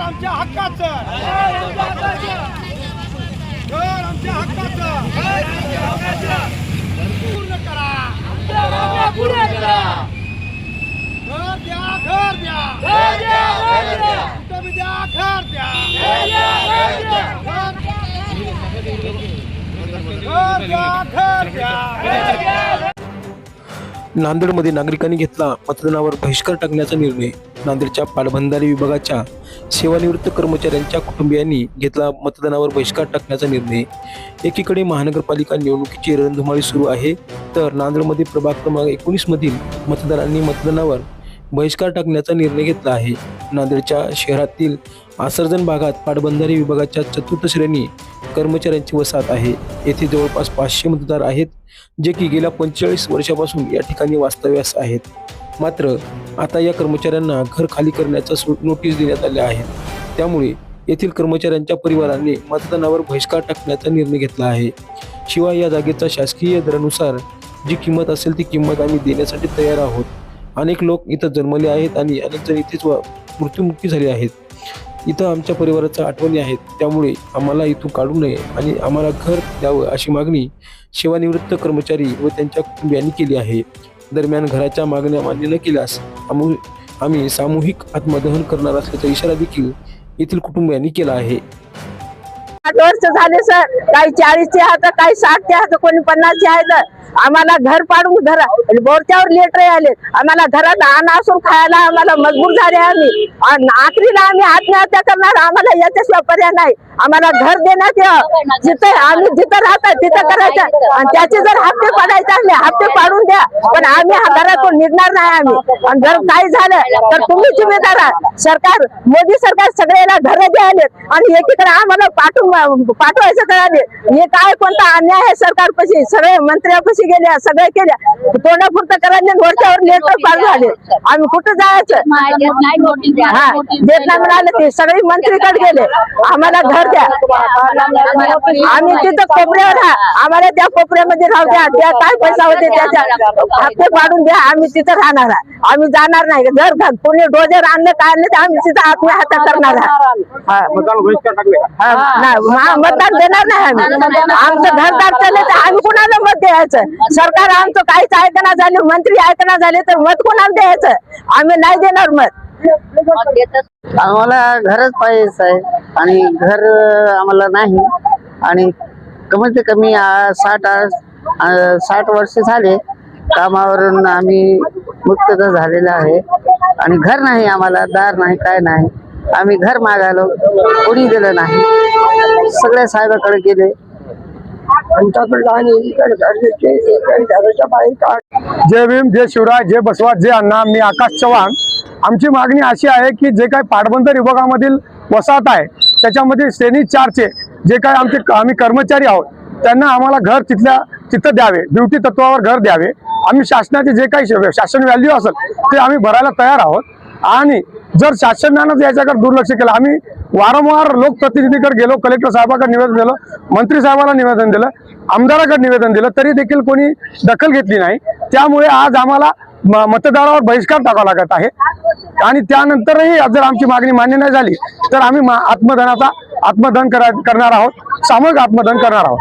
आमच्या हक्काचं, घर आमच्या हक्काचं पूर्ण करा, पूर्ण करा. घर द्या, घर द्या, तुम्ही द्या, घर द्या, घर द्या. नांदेडमध्ये नागरिकांनी घेतला मतदानावर बहिष्कार टाकण्याचा निर्णय. नांदेडच्या पाटबंधारे विभागाच्या सेवानिवृत्त कर्मचाऱ्यांच्या कुटुंबियांनी घेतला मतदानावर बहिष्कार टाकण्याचा निर्णय. एकीकडे महानगरपालिका निवडणुकीची रणधुमाळी सुरू आहे, तर नांदेडमध्ये प्रभाग क्रमांक 19 मधील मतदारांनी मतदानावर बहिष्कार टाकण्याचा निर्णय घेतला आहे. नांदेडच्या शहरातील आसरजण भागात पाटबंधारे विभागाच्या चतुर्थ श्रेणी कर्मचाऱ्यांची वसाहत आहे. येथे जवळपास 500 मतदार आहेत, जे की गेल्या 45 वर्षापासून या ठिकाणी वास्तव्यास आहेत. मात्र आता या कर्मचाऱ्यांना घर खाली करण्याचा नोटीस देण्यात आल्या आहेत. त्यामुळे येथील कर्मचाऱ्यांच्या परिवाराने मतदानावर बहिष्कार टाकण्याचा निर्णय घेतला आहे. शिवाय या जागेचा शासकीय दरानुसार जी किंमत असेल ती किंमत आम्ही देण्यासाठी तयार आहोत. अनेक लोक इथं जन्मले आहेत आणि अनेक जण इथेच मृत्युमुखी झाले आहेत. इथं आमच्या परिवाराच्या आठवणी आहेत, त्यामुळे आम्हाला इथून काढू नये आणि आम्हाला घर द्यावं अशी मागणी सेवानिवृत्त कर्मचारी व त्यांच्या कुटुंबियांनी केली आहे. दरम्यान घराच्या मागण्या मान्य न केल्यास आम्ही सामूहिक आत्मदहन करणार असल्याचा इशारा देखील येथील कुटुंबियांनी केला आहे. 8 वर्ष झाले सर, काही 40चे आहेत, काही 60चे आहेत, कोणी 50चे आहेत. आम्हाला घर पाडून बोरच्यावर लेटर आले. आम्हाला घरात अन्न असून खायला आम्हाला मजबूर झाले. आम्ही आखरीला आम्ही आत्महत्या करणार. आम्हाला याच्याशिवाय पर्याय नाही. आम्हाला घर देण्यात यावं. जिथे आम्ही जिथं राहतात तिथं करायचं, आणि त्याचे जर हप्ते पाडायचे असले हप्ते पाडून द्या, पण आम्ही घरातून निघणार नाही. आम्ही आणि जर काही झालं तर तुम्ही जिम्मेदार आहात. सरकार, मोदी सरकार सगळ्याला घरं द्यायले आणि एकीकडे आम्हाला पाठवायचं कळाले. हे काय कोणता अन्याय आहे सरकारपाशी. सगळे मंत्र्यापाशी गेल्या, सगळे केल्या, तोंडापुरतं करायला वरच्यावर लेटर पास झाले. आम्ही कुठं जायचं? हा, देत नाही मिळालं. ते सगळे मंत्रीकडे गेले, आम्हाला घर द्या. आम्ही तिथं कोपऱ्यावर आम्हाला त्या कोपऱ्यामध्ये राहू द्या. त्या काय पैसा होते त्याच्या हप्ते पाडून द्या. आम्ही तिथं राहणार आहे. आम्ही जाणार नाही. जर कोणी डोजर आणलं काय आणलं तर आम्ही तिथं आत्महत्या करणार आहे. मतदान देणार नाही आम्ही. आमचं घरदार चालले तर आम्ही कुणाला मत द्यायचं? सरकार आमचं काहीच ऐकणा झाले, मंत्री ऐकणा झाले तर मत कोणाला द्यायचं? आम्ही नाही देणार मत. आम्हाला घरच पाहिजे आहे आणि घर आम्हाला नाही. आणि कमीत कमी 60 वर्ष झाले कामावरून आम्ही मुक्त झालेलं आहे आणि घर नाही, आम्हाला दार नाही, काय नाही. आम्ही घर मागायला कोणी दिलं नाही. सगळ्या साहेबाकडे गेले. जय भीम, जय शिवराय, जय बसवा, जय अण्णा. मी आकाश चव्हाण. आमची मागणी अशी आहे की जे काही पाटबंधारे विभागामधील वसाहत आहे त्याच्यामध्ये श्रेणी 4चे जे काही आम्ही कर्मचारी आहोत त्यांना आम्हाला घर तिथं द्यावे. ड्युटी तत्वावर घर द्यावे. आम्ही शासनाचे जे काही शासन व्हॅल्यू असेल ते आम्ही भरायला तयार आहोत. आणि जर शासनानं याच्याकडे दुर्लक्ष केलं, आम्ही वारंवार लोकप्रतिनिधीकडे गेलो, कलेक्टर साहेबांकडे निवेदन दिलं, मंत्री साहेबांना निवेदन दिलं, आमदाराकडे निवेदन दिलं, तरी देखील कोणी दखल घेतली नाही. त्यामुळे आज आम्हाला मतदारावर बहिष्कार टाकावा लागत आहे. आणि त्यानंतरही जर आमची मागणी मान्य नाही झाली तर आम्ही आत्मदहन करणार आहोत. सामूहिक आत्मदहन करणार आहोत.